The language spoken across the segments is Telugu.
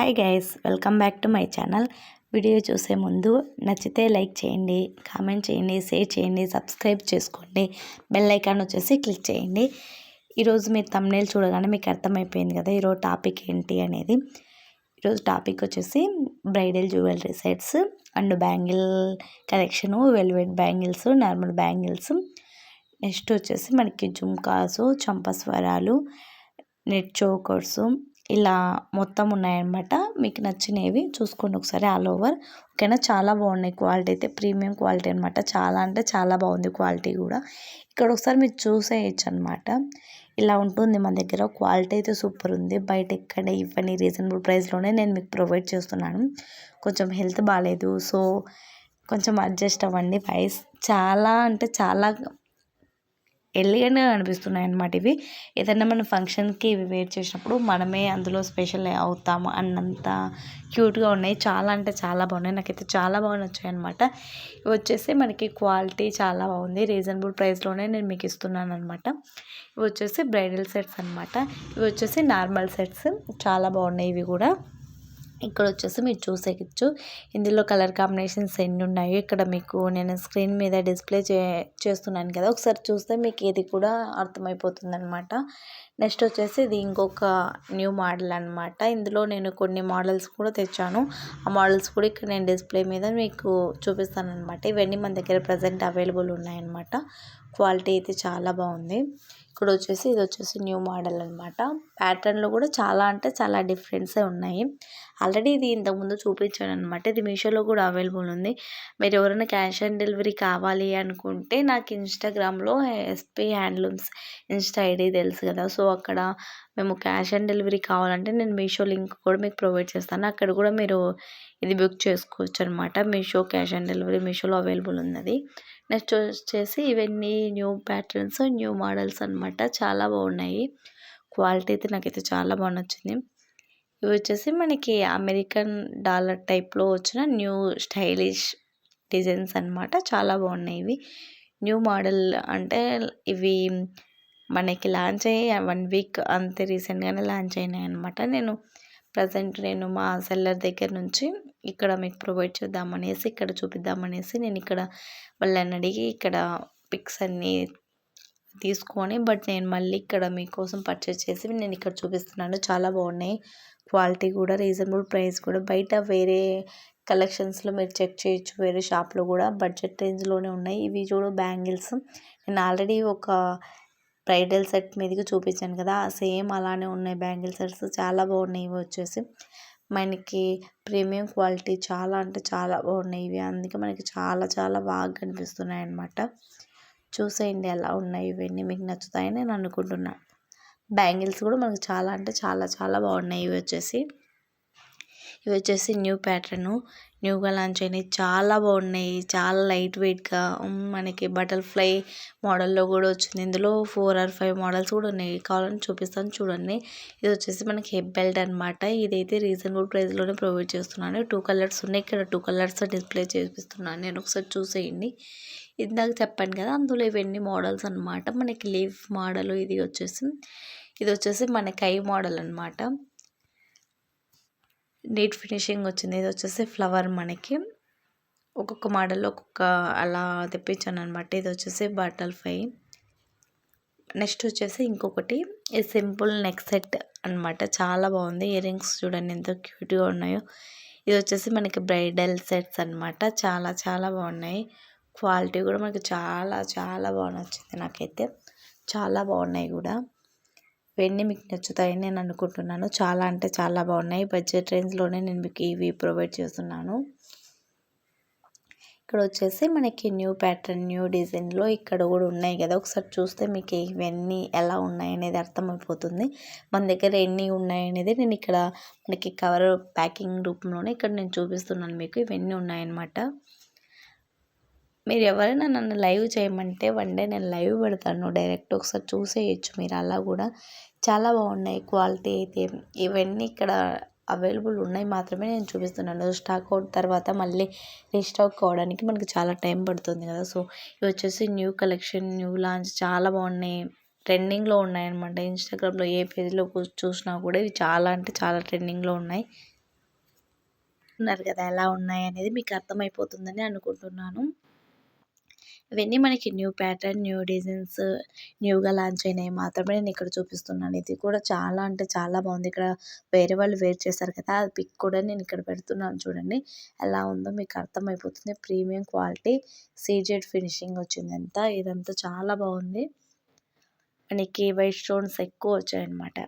Hi guys, welcome back to my channel. Video చూసే ముందు నచ్చితే లైక్ చేయండి, కామెంట్ చేయండి, షేర్ చేయండి, సబ్స్క్రైబ్ చేసుకోండి, బెల్ ఐకాన్ వచ్చేసి క్లిక్ చేయండి. ఈరోజు మీరు థంబ్నెయిల్ చూడగానే మీకు అర్థమైపోయింది కదా ఈరోజు టాపిక్ ఏంటి అనేది. ఈరోజు టాపిక్ వచ్చేసి bridal jewellery sets and bangle collection, velvet bangles, normal bangles, next వచ్చేసి మనకి జుమ్కాసు, చంపస్వరాలు, నెట్ చోకర్సు, ఇలా మొత్తం ఉన్నాయన్నమాట. మీకు నచ్చినవి చూసుకోండి ఒకసారి ఆల్ ఓవర్. ఓకేనా, చాలా బాగున్నాయి. క్వాలిటీ అయితే ప్రీమియం క్వాలిటీ అనమాట. చాలా అంటే చాలా బాగుంది క్వాలిటీ కూడా. ఇక్కడ ఒకసారి మీరు చూసేయచ్చు అనమాట. ఇలా ఉంటుంది మన దగ్గర. క్వాలిటీ అయితే సూపర్ ఉంది. బయట ఎక్కడ ఇవ్వని రీజనబుల్ ప్రైస్లోనే నేను మీకు ప్రొవైడ్ చేస్తున్నాను. కొంచెం హెల్త్ బాగాలేదు, సో కొంచెం అడ్జస్ట్ అవ్వండి. ప్రైస్ చాలా అంటే చాలా ఎలిగెంట్గా కనిపిస్తున్నాయి అన్నమాట. ఇవి ఏదైనా మన ఫంక్షన్కి ఇవి వేర్ చేసినప్పుడు మనమే అందులో స్పెషల్ అవుతాము అన్నంత క్యూట్గా ఉన్నాయి. చాలా అంటే చాలా బాగున్నాయి. నాకైతే చాలా బాగా నచ్చాయి అనమాట. ఇవి వచ్చేసి మనకి క్వాలిటీ చాలా బాగుంది. రీజనబుల్ ప్రైస్లోనే నేను మీకు ఇస్తున్నాను అనమాట. ఇవి వచ్చేసి బ్రైడల్ సెట్స్ అనమాట. ఇవి వచ్చేసి నార్మల్ సెట్స్. చాలా బాగున్నాయి ఇవి కూడా. ఇక్కడ వచ్చేసి మీరు చూసేయచ్చు ఇందులో కలర్ కాంబినేషన్స్ ఎన్ని ఉన్నాయి. ఇక్కడ మీకు నేను స్క్రీన్ మీద డిస్ప్లే చేస్తున్నాను కదా, ఒకసారి చూస్తే మీకు ఇది కూడా అర్థమైపోతుంది అనమాట. నెక్స్ట్ వచ్చేసి ఇది ఇంకొక న్యూ మోడల్ అనమాట. ఇందులో నేను కొన్ని మోడల్స్ కూడా తెచ్చాను. ఆ మోడల్స్ కూడా ఇక్కడ నేను డిస్ప్లే మీద మీకు చూపిస్తాను అనమాట. ఇవన్నీ మన దగ్గర ప్రజెంట్ అవైలబుల్ ఉన్నాయన్నమాట. క్వాలిటీ అయితే చాలా బాగుంది. ఇక్కడ వచ్చేసి ఇది వచ్చేసి న్యూ మోడల్ అనమాట. ప్యాటర్న్లో కూడా చాలా అంటే చాలా డిఫరెన్సే ఉన్నాయి. ఆల్రెడీ ఇది ఇంతకుముందు చూపించాను అనమాట. ఇది మీషోలో కూడా అవైలబుల్ ఉంది. మీరు ఎవరైనా క్యాష్ ఆన్ డెలివరీ కావాలి అనుకుంటే నాకు ఇన్స్టాగ్రామ్లో ఎస్పీ హ్యాండ్లూమ్స్ ఇన్స్టా ఐడి తెలుసు కదా, సో అక్కడ మేము క్యాష్ ఆన్ డెలివరీ కావాలంటే నేను మీషో లింక్ కూడా మీకు ప్రొవైడ్ చేస్తాను. అక్కడ కూడా మీరు ఇది బుక్ చేసుకోవచ్చు అనమాట. మీషో క్యాష్ ఆన్ డెలివరీ మీషోలో అవైలబుల్ ఉన్నది. నెక్స్ట్ వచ్చేసి ఇవన్నీ న్యూ ప్యాటర్న్స్, న్యూ మోడల్స్ అనమాట. చాలా బాగున్నాయి. క్వాలిటీ అయితే నాకైతే చాలా బాగా నచ్చింది. ఇవి వచ్చేసి మనకి అమెరికన్ డాలర్ టైప్లో వచ్చిన న్యూ స్టైలిష్ డిజైన్స్ అనమాట. చాలా బాగున్నాయి ఇవి. న్యూ మోడల్ అంటే ఇవి మనకి లాంచ్ అయ్యి 1 వీక్ అంతే, రీసెంట్గానే లాంచ్ అయినాయి అనమాట. నేను మా సెల్లర్ దగ్గర నుంచి ఇక్కడ మీకు ప్రొవైడ్ చేద్దామనేసి, ఇక్కడ చూపిద్దామనేసి నేను ఇక్కడ వాళ్ళని అడిగి ఇక్కడ పిక్స్ అన్నీ తీసుకొని నేను మళ్ళీ ఇక్కడ మీకోసం పర్చేస్ చేసి నేను ఇక్కడ చూపిస్తున్నాను. చాలా బాగున్నాయి. క్వాలిటీ కూడా రీజనబుల్ ప్రైస్ కూడా. బయట వేరే కలెక్షన్స్లో మీరు చెక్ చేయొచ్చు, వేరే షాప్లో కూడా బడ్జెట్ రేంజ్లోనే ఉన్నాయి. ఇవి చూడు బ్యాంగిల్స్. నేను ఆల్రెడీ ఒక బ్రైడల్ సెట్ మీదకి చూపించాను కదా, సేమ్ అలానే ఉన్నాయి బ్యాంగిల్ సెట్స్. చాలా బాగున్నాయి. ఇవి వచ్చేసి మనకి ప్రీమియం క్వాలిటీ. చాలా అంటే చాలా బాగున్నాయి ఇవి. అందుకే మనకి చాలా చాలా బాగా కనిపిస్తున్నాయి అన్నమాట. చూసేయండి ఎలా ఉన్నాయి. ఇవన్నీ మీకు నచ్చుతాయని నేను అనుకుంటున్నాను. బ్యాంగిల్స్ కూడా మనకు చాలా అంటే చాలా చాలా బాగున్నాయి. ఇవి వచ్చేసి న్యూ ప్యాటర్ను, న్యూగా లాంచ్ అయినాయి. చాలా బాగున్నాయి. చాలా లైట్ వెయిట్గా మనకి బటర్ఫ్లై మోడల్లో కూడా వచ్చింది. ఇందులో 4 or 5 మోడల్స్ కూడా ఉన్నాయి. కావాలని చూపిస్తాను చూడండి. ఇది వచ్చేసి మనకి హెడ్ బెల్ట్ అనమాట. ఇదైతే రీజనబుల్ ప్రైస్లోనే ప్రొవైడ్ చేస్తున్నాను. 2 కలర్స్ ఉన్నాయి. ఇక్కడ 2 కలర్స్ డిస్ప్లే చేపిస్తున్నాను నేను, ఒకసారి చూసేయండి. ఇందాక చెప్పాను కదా, అందులో ఇవన్నీ మోడల్స్ అనమాట. మనకి లీఫ్ మోడల్, ఇది వచ్చేసి మన కై మోడల్ అనమాట. నీట్ ఫినిషింగ్ వచ్చింది. ఇది వచ్చేసి ఫ్లవర్. మనకి ఒక్కొక్క మోడల్లో ఒక్కొక్క అలా తెప్పించాను అనమాట. ఇది వచ్చేసి బటర్ఫ్లై. నెక్స్ట్ వచ్చేసి ఇంకొకటి ఇది సింపుల్ నెక్ సెట్ అనమాట. చాలా బాగుంది. ఇయర్ రింగ్స్ చూడండి ఎంత క్యూట్గా ఉన్నాయో. ఇది వచ్చేసి మనకి బ్రైడల్ సెట్స్ అనమాట. చాలా చాలా బాగున్నాయి. క్వాలిటీ కూడా మనకి చాలా చాలా బాగా నచ్చింది. నాకైతే చాలా బాగున్నాయి కూడా. ఇవన్నీ మీకు నచ్చుతాయని నేను అనుకుంటున్నాను. చాలా అంటే చాలా బాగున్నాయి. బడ్జెట్ రేంజ్లోనే నేను మీకు ఇవి ప్రొవైడ్ చేస్తున్నాను. ఇక్కడ వచ్చేసి మనకి న్యూ ప్యాటర్న్, న్యూ డిజైన్లో ఇక్కడ కూడా ఉన్నాయి కదా, ఒకసారి చూస్తే మీకు ఇవన్నీ ఎలా ఉన్నాయి అనేది అర్థమైపోతుంది. మన దగ్గర ఎన్ని ఉన్నాయి అనేది నేను ఇక్కడ మనకి కవర్ ప్యాకింగ్ రూపంలోనే ఇక్కడ నేను చూపిస్తున్నాను మీకు. ఇవన్నీ ఉన్నాయన్నమాట. మీరు ఎవరైనా నన్ను లైవ్ చేయమంటే వన్ డే నేను లైవ్ పెడతాను డైరెక్ట్, ఒకసారి చూసేయచ్చు మీరు. అలా కూడా చాలా బాగున్నాయి. క్వాలిటీ అయితే ఇవన్నీ ఇక్కడ అవైలబుల్ ఉన్నాయి మాత్రమే నేను చూపిస్తున్నాను. స్టాక్ అవుట్ తర్వాత మళ్ళీ రీస్టాక్ కావడానికి మనకి చాలా టైం పడుతుంది కదా. సో ఇవి వచ్చేసి న్యూ కలెక్షన్, న్యూ లాంచ్. చాలా బాగున్నాయి. ట్రెండింగ్లో ఉన్నాయన్నమాట. ఇన్స్టాగ్రామ్లో ఏ పేజ్లో చూసినా కూడా ఇవి చాలా అంటే చాలా ట్రెండింగ్లో ఉన్నాయి. చూస్తున్నారు కదా ఎలా ఉన్నాయనేది మీకు అర్థమైపోతుందని అనుకుంటున్నాను. ఇవన్నీ మనకి న్యూ ప్యాటర్న్, న్యూ డిజైన్స్, న్యూగా లాంచ్ అయినవి మాత్రమే నేను ఇక్కడ చూపిస్తున్నాను. ఇది కూడా చాలా అంటే చాలా బాగుంది. ఇక్కడ వేరే వాళ్ళు వేర్ చేశారు కదా! అది పిక్ కూడా నేను ఇక్కడ పెడుతున్నాను చూడండి. ఎలా ఉందో మీకు అర్థమైపోతుంది. ప్రీమియం క్వాలిటీ సీజెడ్ ఫినిషింగ్ వచ్చిందంతా. ఇదంతా చాలా బాగుంది. మనకి వైట్ స్టోన్స్ ఎక్కువ వచ్చాయన్నమాట.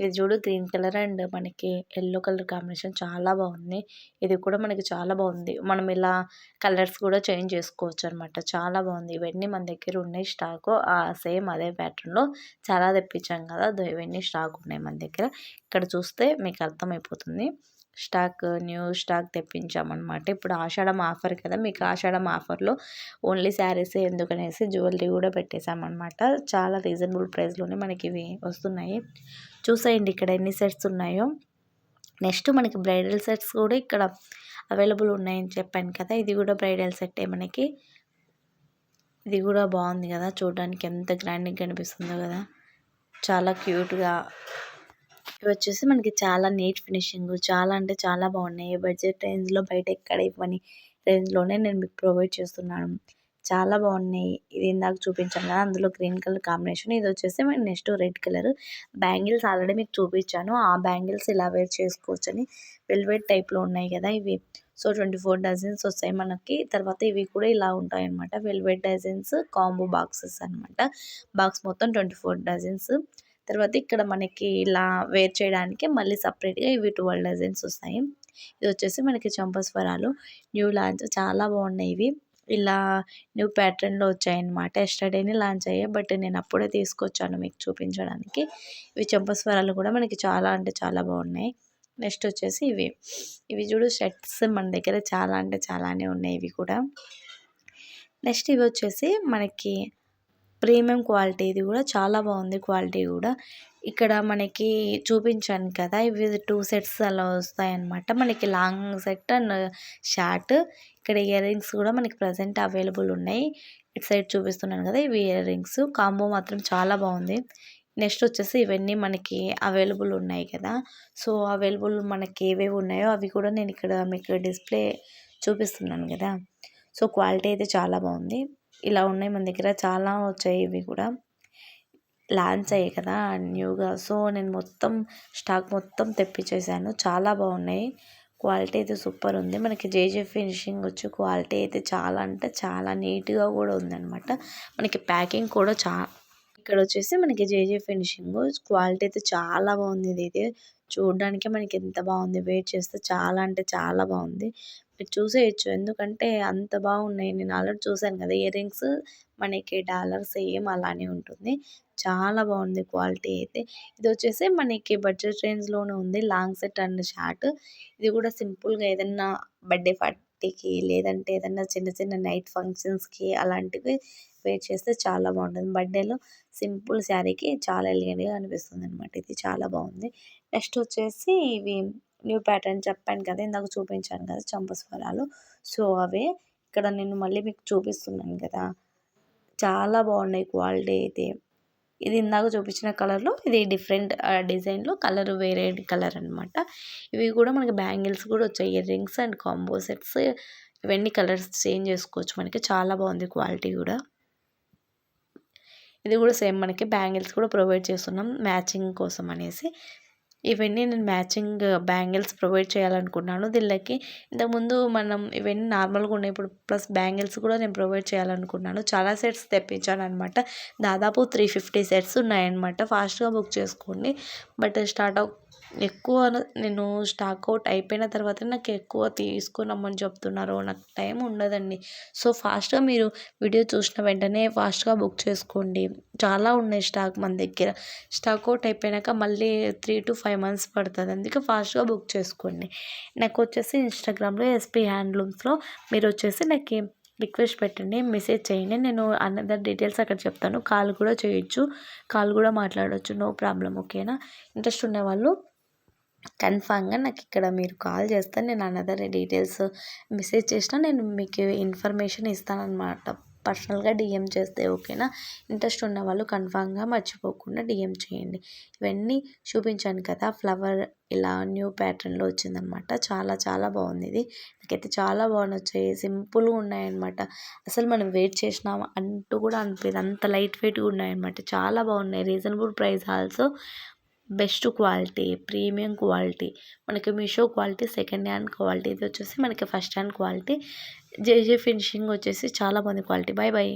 ఇది చూడు గ్రీన్ కలర్ అండ్ మనకి యెల్లో కలర్ కాంబినేషన్ చాలా బాగుంది. ఇది కూడా మనకి చాలా బాగుంది. మనం ఇలా కలర్స్ కూడా చేంజ్ చేసుకోవచ్చు అనమాట. చాలా బాగుంది. ఇవన్నీ మన దగ్గర ఉన్నాయి స్టాకు. సేమ్ అదే ప్యాటర్న్‌లో చాలా తెప్పించాం కదా! ఇవన్నీ స్టాక్ ఉన్నాయి మన దగ్గర. ఇక్కడ చూస్తే మీకు అర్థమైపోతుంది. న్యూ స్టాక్ తెప్పించామన్నమాట. ఇప్పుడు ఆషాఢం ఆఫర్ కదా! మీకు ఆషాఢం ఆఫర్‌లో ఓన్లీ శారీసే ఎందుకనేసి జ్యువెలరీ కూడా పెట్టేసామన్నమాట. చాలా రీజనబుల్ ప్రైస్‌లోనే మనకి ఇవి వస్తున్నాయి. చూసేయండి ఇక్కడ ఎన్ని సెట్స్ ఉన్నాయో. నెక్స్ట్ మనకి బ్రైడల్ సెట్స్ కూడా ఇక్కడ అవైలబుల్ ఉన్నాయని చెప్పాను కదా! ఇది కూడా బ్రైడల్ సెట్టే మనకి. ఇది కూడా బాగుంది కదా! చూడడానికి ఎంత గ్రాండ్‌గా కనిపిస్తుందో కదా! చాలా క్యూట్‌గా. ఇవి వచ్చేసి మనకి చాలా నీట్ ఫినిషింగ్ చాలా అంటే చాలా బాగున్నాయి. బడ్జెట్ రేంజ్‌లో బయట ఎక్కడ ఇవ్వని రేంజ్‌లోనే నేను మీకు ప్రొవైడ్ చేస్తున్నాను. చాలా బాగున్నాయి. ఇది ఇందాక చూపించాను కదా! అందులో గ్రీన్ కలర్ కాంబినేషన్. ఇది వచ్చేసి next red colour. Bangles already మీకు చూపించాను. ఆ బ్యాంగిల్స్ ఇలా వేర్ చేసుకోవచ్చని వెల్వెట్ టైప్‌లో ఉన్నాయి కదా! ఇవి. సో 24 డజన్స్ వస్తాయి మనకి. తర్వాత ఇవి కూడా ఇలా ఉంటాయన్నమాట. వెల్వెట్ డజన్స్ కాంబో బాక్సెస్ అనమాట. బాక్స్ మొత్తం 24 డజన్స్. తర్వాత ఇక్కడ మనకి ఇలా వేర్ చేయడానికి మళ్ళీ సపరేట్‌గా ఇవి 12 డజన్స్ వస్తాయి. ఇది వచ్చేసి మనకి చంపస్వరాలు న్యూ లాంచ్ చాలా బాగున్నాయి ఇవి. ఇలా న్యూ ప్యాటర్న్‌లో వచ్చాయన్నమాట. యెస్టర్‌డేనే లాంచ్ అయ్యాయి. బట్ నేను అప్పుడే తీసుకొచ్చాను మీకు చూపించడానికి. ఇవి చంపస్వరాలు కూడా మనకి చాలా అంటే చాలా బాగున్నాయి. నెక్స్ట్ వచ్చేసి ఇవి. ఇవి చూడు షర్ట్స్ మన దగ్గర చాలా అంటే చాలానే ఉన్నాయి ఇవి కూడా. నెక్స్ట్ ఇవి వచ్చేసి మనకి ప్రీమియం క్వాలిటీ. ఇది కూడా చాలా బాగుంది క్వాలిటీ కూడా. ఇక్కడ మనకి చూపించాను కదా! ఇవి 2 సెట్స్ అలా వస్తాయన్నమాట. మనకి లాంగ్ సెట్ అండ్ షార్ట్. ఇక్కడ ఇయర్ రింగ్స్ కూడా మనకి ప్రజెంట్ అవైలబుల్ ఉన్నాయి. ఇటు సైడ్ చూపిస్తున్నాను కదా! ఇవి ఇయర్ రింగ్స్ కాంబో మాత్రం చాలా బాగుంది. నెక్స్ట్ వచ్చేసి ఇవన్నీ మనకి అవైలబుల్ ఉన్నాయి కదా! సో అవైలబుల్ మనకి ఏవేవి ఉన్నాయో అవి కూడా నేను ఇక్కడ మీకు డిస్ప్లే చూపిస్తున్నాను కదా! సో క్వాలిటీ అయితే చాలా బాగుంది. ఇలా ఉన్నాయి మన దగ్గర చాలా వచ్చాయి ఇవి కూడా. లాంచ్ అయ్యాయి కదా న్యూగా. సో నేను మొత్తం స్టాక్ మొత్తం తెప్పించేసాను. చాలా బాగున్నాయి. క్వాలిటీ అయితే సూపర్ ఉంది. మనకి జేజే ఫినిషింగ్ వచ్చి క్వాలిటీ అయితే చాలా అంటే చాలా నీట్‌గా కూడా ఉందన్నమాట. మనకి ప్యాకింగ్ కూడా ఇక్కడ వచ్చేసి మనకి జేజే ఫినిషింగ్ క్వాలిటీ అయితే చాలా బాగుంది. ఇదైతే చూడడానికే మనకి ఎంత బాగుంది. వేర్ చేస్తే చాలా అంటే చాలా బాగుంది. మీరు చూసేయచ్చు. ఎందుకంటే అంత బాగున్నాయి. నేను ఆల్రెడీ చూసాను కదా! ఇయర్ రింగ్స్ మనకి డాలర్ సేమ్ అలానే ఉంటుంది. చాలా బాగుంది క్వాలిటీ అయితే. ఇది వచ్చేసి మనకి బడ్జెట్ రేంజ్‌లోనే ఉంది. Long set and short. ఇది కూడా సింపుల్‌గా ఏదన్నా బర్త్‌డే పార్టీకి లేదంటే ఏదన్నా చిన్న చిన్న నైట్ ఫంక్షన్స్‌కి అలాంటివి వేర్ చేస్తే చాలా బాగుంటుంది. బర్త్‌డేలో సింపుల్ శారీకి చాలా ఎలిగెంట్‌గా అనిపిస్తుందనమాట. ఇది చాలా బాగుంది. నెక్స్ట్ వచ్చేసి ఇవి న్యూ ప్యాటర్న్ చెప్పాను కదా! ఇందాక చూపించాను కదా! చంపస్వరాలు. సో అవే. ఇక్కడ నేను మళ్ళీ మీకు చూపిస్తున్నాను కదా! చాలా బాగున్నాయి క్వాలిటీ అయితే. ఇది ఇందాక చూపించిన కలర్‌లో ఇది డిఫరెంట్ డిజైన్‌లో కలర్ వేరే కలర్ అనమాట. ఇవి కూడా మనకి బ్యాంగిల్స్ కూడా వచ్చాయి. Ear rings and combo sets ఇవన్నీ కలర్స్ చేంజ్ చేసుకోవచ్చు మనకి. చాలా బాగుంది క్వాలిటీ కూడా. ఇది కూడా సేమ్ మనకి బ్యాంగిల్స్ కూడా ప్రొవైడ్ చేస్తున్నాం మ్యాచింగ్ కోసం అనేసి. ఇవన్నీ నేను మ్యాచింగ్ బ్యాంగిల్స్ ప్రొవైడ్ చేయాలనుకున్నాను. దీనిలోకి ఇంతకుముందు మనం ఇవన్నీ నార్మల్‌గా ఉన్నాయి. ఇప్పుడు ప్లస్ బ్యాంగిల్స్ కూడా నేను ప్రొవైడ్ చేయాలనుకున్నాను. చాలా సెట్స్ తెప్పించాననమాట. దాదాపు 350 సెట్స్ ఉన్నాయన్నమాట. ఫాస్ట్‌గా బుక్ చేసుకోండి. బట్ ఎక్కువ నేను స్టాక్ అవుట్ అయిపోయిన తర్వాత నాకు ఎక్కువ తీసుకురమ్మని చెప్తున్నారు. నాకు టైం ఉండదండి. సో ఫాస్ట్‌గా మీరు వీడియో చూసిన వెంటనే ఫాస్ట్‌గా బుక్ చేసుకోండి. చాలా ఉన్నాయి స్టాక్ మన దగ్గర. స్టాక్ అవుట్ అయిపోయినాక మళ్ళీ 3-5 మంత్స్ పడుతుంది. అందుకే ఫాస్ట్‌గా బుక్ చేసుకోండి. నాకు వచ్చేసి ఇన్‌స్టాగ్రామ్‌లో ఎస్‌పీ హ్యాండ్లూమ్స్‌లో మీరు వచ్చేసి నాకు రిక్వెస్ట్ పెట్టండి. మెసేజ్ చేయండి. నేను అనదర్ డీటెయిల్స్ అక్కడ చెప్తాను. కాల్ కూడా చేయొచ్చు. కాల్ కూడా మాట్లాడొచ్చు. No problem. ఓకేనా? ఇంట్రెస్ట్ ఉన్నవాళ్ళు కన్ఫామ్‌గా నాకు ఇక్కడ మీరు కాల్ చేస్తే నేను అనదర్ డీటెయిల్స్ మెసేజ్ చేసినా నేను మీకు ఇన్ఫర్మేషన్ ఇస్తానన్నమాట. పర్సనల్గా డిఎం చేస్తే ఓకేనా. ఇంట్రెస్ట్ ఉన్న వాళ్ళు కన్ఫామ్గా మర్చిపోకుండా డిఎం చేయండి. ఇవన్నీ చూపించాను కదా, ఫ్లవర్ ఇలా న్యూ ప్యాటర్న్లో వచ్చిందనమాట. చాలా చాలా బాగుంది. ఇది నాకైతే చాలా బాగా నచ్చాయి. సింపుల్గా ఉన్నాయన్నమాట. అసలు మనం వెయిట్ చేసినాం అంటూ కూడా అనిపించదు, అంత లైట్ వెయిట్గా ఉన్నాయన్నమాట. చాలా బాగున్నాయి. Reasonable price also. Best quality, premium quality. మనకి Meesho quality second hand quality, ఇది వచ్చేసి మనకి ఫస్ట్ హ్యాండ్ క్వాలిటీ. జేజే ఫినిషింగ్ వచ్చేసి చాలా బాగుంది క్వాలిటీ. Bye bye.